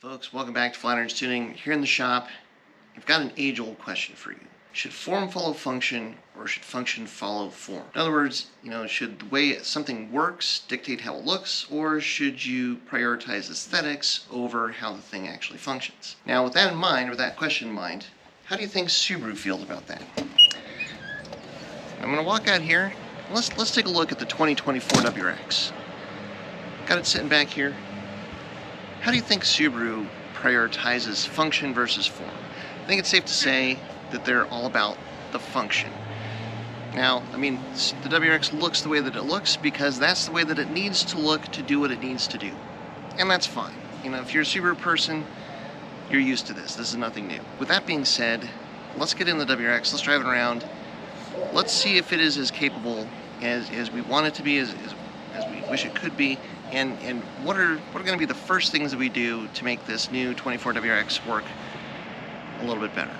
Folks, welcome back to Flat Irons Tuning. Here in the shop, I've got an age-old question for you. Should form follow function, or should function follow form? In other words, should the way something works dictate how it looks, or should you prioritize aesthetics over how the thing actually functions? Now, with that in mind, or that question in mind, how do you think Subaru feels about that? I'm going to walk out here. Let's take a look at the 2024 WRX. Got it sitting back here. How do you think Subaru prioritizes function versus form? I think it's safe to say that they're all about the function. Now, the WRX looks the way that it looks because that's the way that it needs to look to do what it needs to do. And that's fine. If you're a Subaru person, you're used to this. This is nothing new. With that being said, let's get in the WRX, let's drive it around. Let's see if it is as capable as we want it to be, as we wish it could be. And what are going to be the first things that we do to make this new 24 WRX work a little bit better?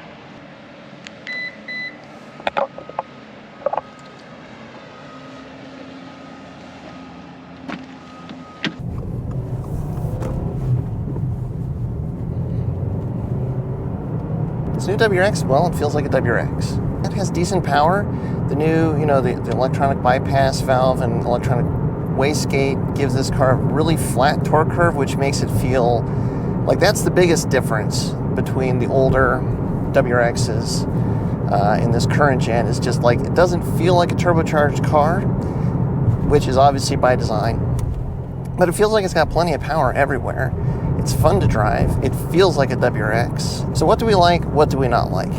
This new WRX, well, it feels like a WRX. It has decent power. The new, the electronic bypass valve and electronic wastegate gives this car a really flat torque curve, which makes it feel like that's the biggest difference between the older WRXs in this current gen. Is just like it doesn't feel like a turbocharged car, which is obviously by design, but it feels like it's got plenty of power everywhere. It's fun to drive. It feels like a WRX. So what do we like? What do we not like?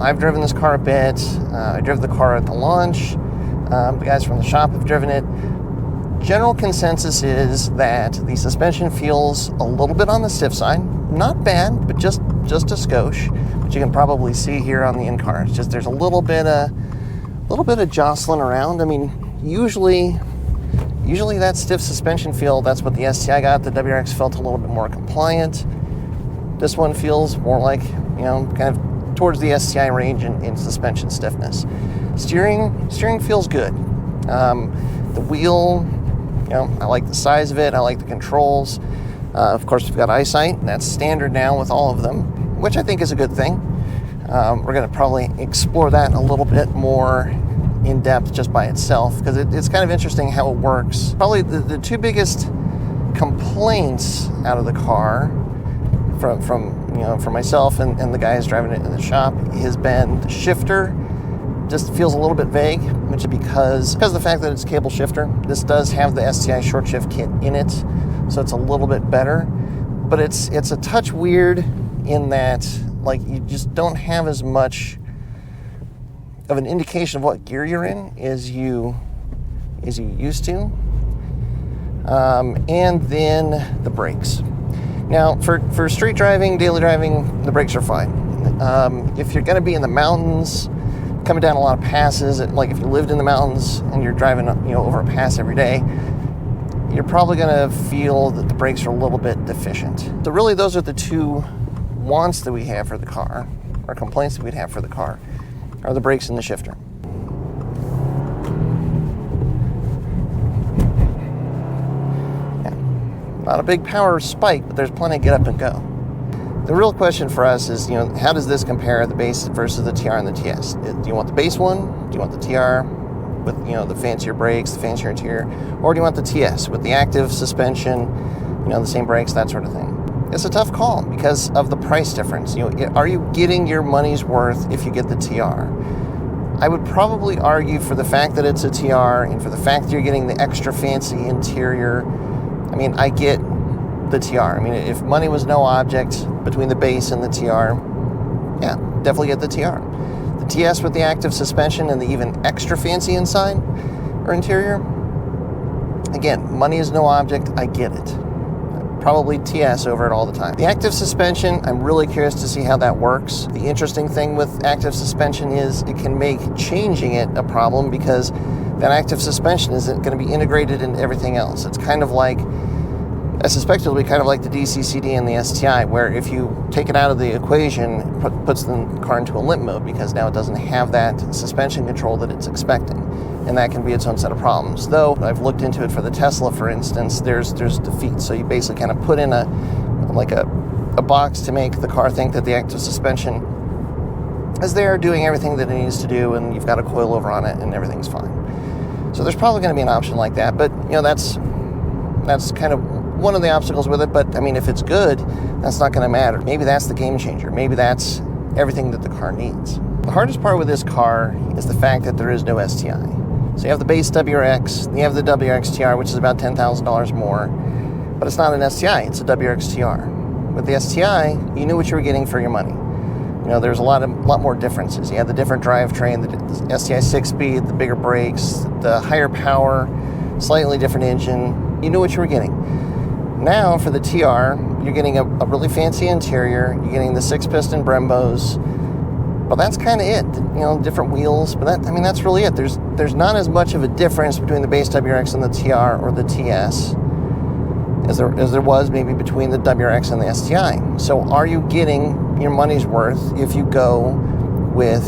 I've driven this car a bit. I drove the car at the launch. The guys from the shop have driven it. General consensus is that the suspension feels a little bit on the stiff side. Not bad, but just a skosh, which you can probably see here on the in-car. It's just there's a little bit of jostling around. Usually that stiff suspension feel, that's what the STI got. The WRX felt a little bit more compliant. This one feels more like, kind of towards the STI range in suspension stiffness. Steering feels good. The wheel, I like the size of it. I like the controls. Of course, we've got eyesight. That's standard now with all of them, which I think is a good thing. We're going to probably explore that a little bit more in depth just by itself, because it's kind of interesting how it works. Probably the two biggest complaints out of the car from myself and the guys driving it in the shop has been the shifter. Just feels a little bit vague, which is because of the fact that it's cable shifter. This does have the STI short shift kit in it, so it's a little bit better. But it's a touch weird in that you just don't have as much of an indication of what gear you're in as you used to. And then the brakes. Now, for street driving, daily driving, the brakes are fine. If you're going to be in the mountains, coming down a lot of passes, like if you lived in the mountains and you're driving over a pass every day, you're probably going to feel that the brakes are a little bit deficient. So really those are the two wants that we have for the car, or complaints that we'd have for the car, are the brakes and the shifter. Yeah. Not a big power spike, but there's plenty of get up and go. The real question for us is, how does this compare the base versus the TR and the TS? Do you want the base one? Do you want the TR with, the fancier brakes, the fancier interior? Or do you want the TS with the active suspension, the same brakes, that sort of thing? It's a tough call because of the price difference. Are you getting your money's worth if you get the TR? I would probably argue for the fact that it's a TR and for the fact that you're getting the extra fancy interior. I get the TR. If money was no object between the base and the TR, yeah, definitely get the TR. The TS with the active suspension and the even extra fancy inside or interior, again, money is no object, I get it. Probably TS over it all the time. The active suspension, I'm really curious to see how that works. The interesting thing with active suspension is it can make changing it a problem because that active suspension isn't going to be integrated into everything else. It's kind of like, I suspect it'll be kind of like the DCCD and the STI, where if you take it out of the equation, it puts the car into a limp mode because now it doesn't have that suspension control that it's expecting. And that can be its own set of problems. Though I've looked into it for the Tesla, for instance, there's defeat. So you basically kind of put in a like a box to make the car think that the active suspension is there doing everything that it needs to do, and you've got a coilover on it and everything's fine. So there's probably going to be an option like that, but you know, that's kind of one of the obstacles with it. But I mean, if it's good, that's not going to matter. Maybe that's the game changer. Maybe that's everything that the car needs. The hardest part with this car is the fact that there is no STI. So you have the base WRX, you have the WRX TR, which is about $10,000 more, but it's not an STI, it's a WRX TR. With the STI, you knew what you were getting for your money. You know, there's a lot more differences. You had the different drivetrain, the STI 6-speed, the bigger brakes, the higher power, slightly different engine. You knew what you were getting. Now for the TR, you're getting a really fancy interior. You're getting the 6-piston Brembos, but that's kind of it. You know, different wheels, but that's really it. There's not as much of a difference between the base WRX and the TR or the TS as there was maybe between the WRX and the STI. So are you getting your money's worth if you go with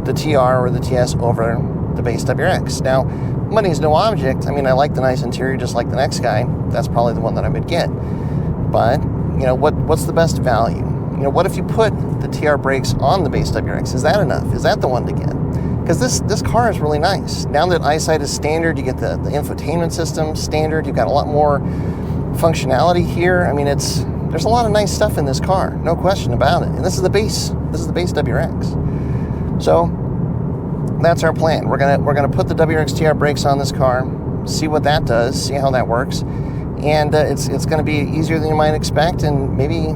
the TR or the TS over the base WRX? Now, money is no object. I mean, I like the nice interior just like the next guy. That's probably the one that I would get. But, you know, what's the best value? You know, what if you put the TR brakes on the base WRX? Is that enough? Is that the one to get? Because this car is really nice. Now that eyesight is standard, you get the infotainment system standard. You've got a lot more functionality here. I mean, there's a lot of nice stuff in this car, no question about it. And this is the base WRX. So that's our plan. We're gonna put the WRX TR brakes on this car, see what that does, see how that works, and it's going to be easier than you might expect, and maybe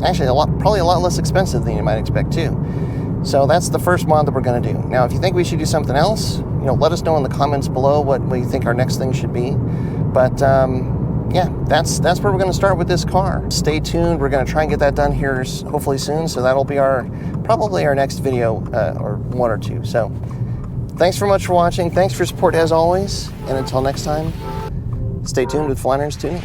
actually probably a lot less expensive than you might expect too. So that's the first mod that we're going to do. Now, if you think we should do something else, you know, let us know in the comments below what you think our next thing should be. But yeah, that's where we're going to start with this car. Stay tuned. We're going to try and get that done here hopefully soon. So that'll be probably our next video, or one or two. So thanks very much for watching. Thanks for your support as always. And until next time, stay tuned with Flyner's Tuning.